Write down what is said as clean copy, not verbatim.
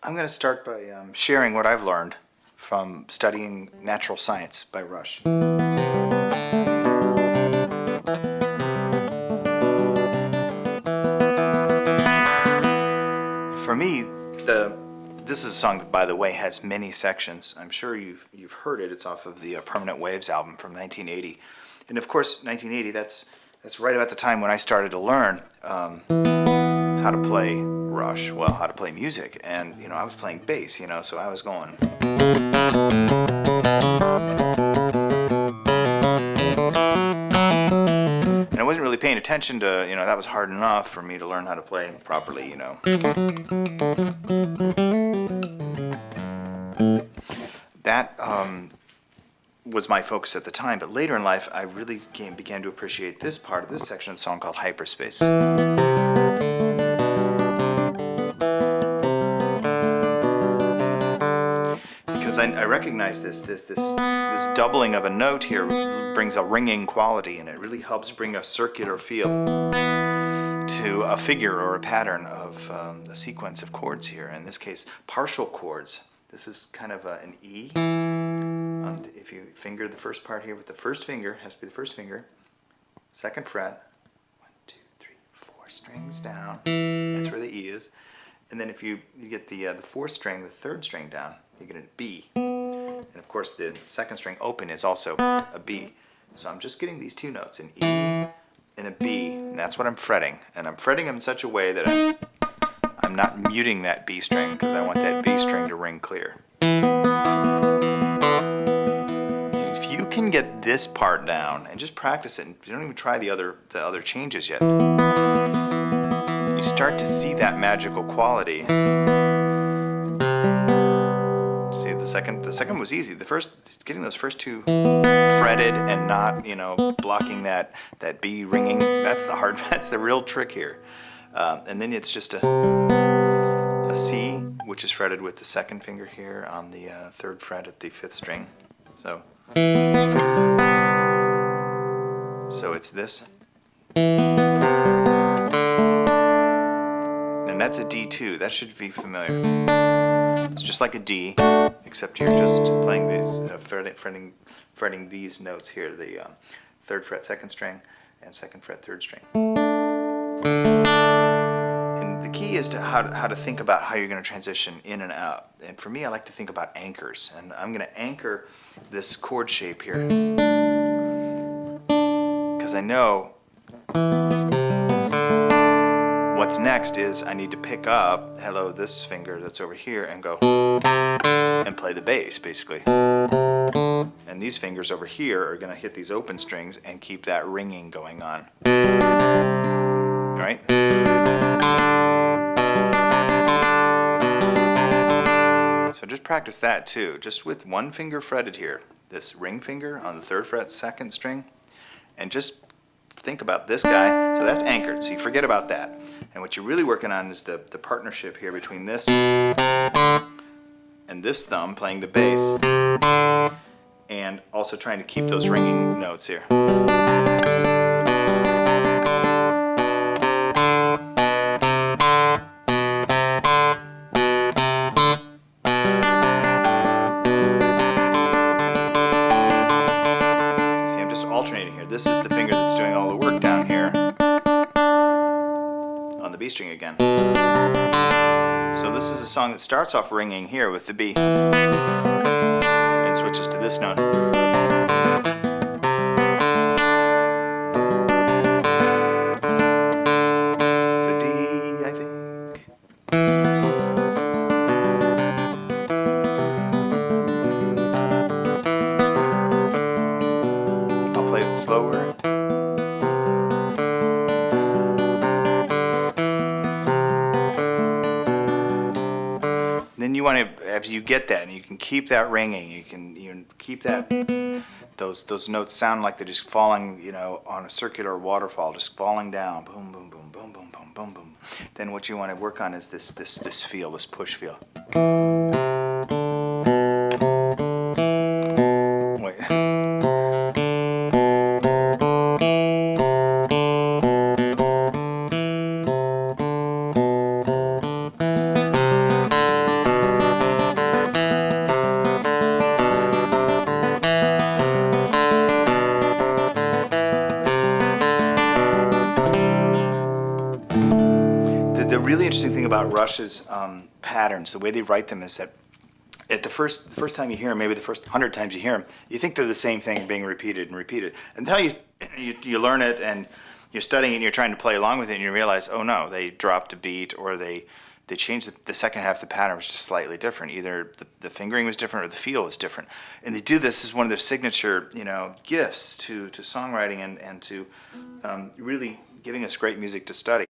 I'm going to start by sharing what I've learned from studying natural science by Rush. For me, this is a song that, by the way, has many sections. I'm sure you've heard it. It's off of the Permanent Waves album from 1980, and of course, 1980. That's right about the time when I started to learn how to play Rush. Well, how to play music, and I was playing bass. So I was going. And I wasn't really paying attention to, that was hard enough for me to learn how to play properly, That was my focus at the time, but later in life I really began to appreciate this part of this section of the song called Hyperspace. Because I recognize this doubling of a note here brings a ringing quality, and it really helps bring a circular feel to a figure or a pattern of a sequence of chords here. In this case, partial chords. This is kind of an E. If you finger the first part here with the first finger, has to be the first finger, second fret, 1, 2, 3, 4 strings down. That's where the E is. And then if you get the fourth string, the third string down, you get a B. And of course the second string open is also a B. So I'm just getting these two notes, an E and a B, and that's what I'm fretting. And I'm fretting them in such a way that I'm not muting that B string, because I want that B string to ring clear. If you can get this part down and just practice it, and you don't even try the other changes yet, you start to see that magical quality. See, the second was easy. The first, getting those first two fretted and not, blocking that B ringing, that's the real trick here. And then it's just a C, which is fretted with the second finger here on the third fret at the fifth string. So it's this. And that's a D2. That should be familiar. It's just like a D, except you're just playing these, fretting these notes here, the third fret second string and second fret third string. And the key is to how to think about how you're going to transition in and out. And for me, I like to think about anchors, and I'm going to anchor this chord shape here because I know what's next is I need to pick up, this finger that's over here, and go and play the bass, basically. And these fingers over here are going to hit these open strings and keep that ringing going on. All right? So just practice that too, just with one finger fretted here, this ring finger on the third fret second string, and just think about this guy. So that's anchored, so you forget about that. And what you're really working on is the partnership here between this and this thumb playing the bass, and also trying to keep those ringing notes here. See, I'm just alternating here. This is the finger that's doing all the work down here on the B string again. So this is a song that starts off ringing here with the B and switches to this note. It's a D, I think. I'll play it slower. Then you want to, after you get that, and you can keep that ringing, you can keep that those notes sound like they're just falling, on a circular waterfall, just falling down, boom, boom, boom, boom, boom, boom, boom, boom. Then what you want to work on is this feel, this push feel. Wait. really interesting thing about Rush's patterns, the way they write them, is that at the first time you hear them, maybe the first 100 times you hear them, you think they're the same thing being repeated and repeated. Until you learn it and you're studying it and you're trying to play along with it and you realize, oh no, they dropped a beat or they changed the second half of the pattern was just slightly different. Either the fingering was different or the feel was different. And they do this as one of their signature, gifts to songwriting and to really giving us great music to study.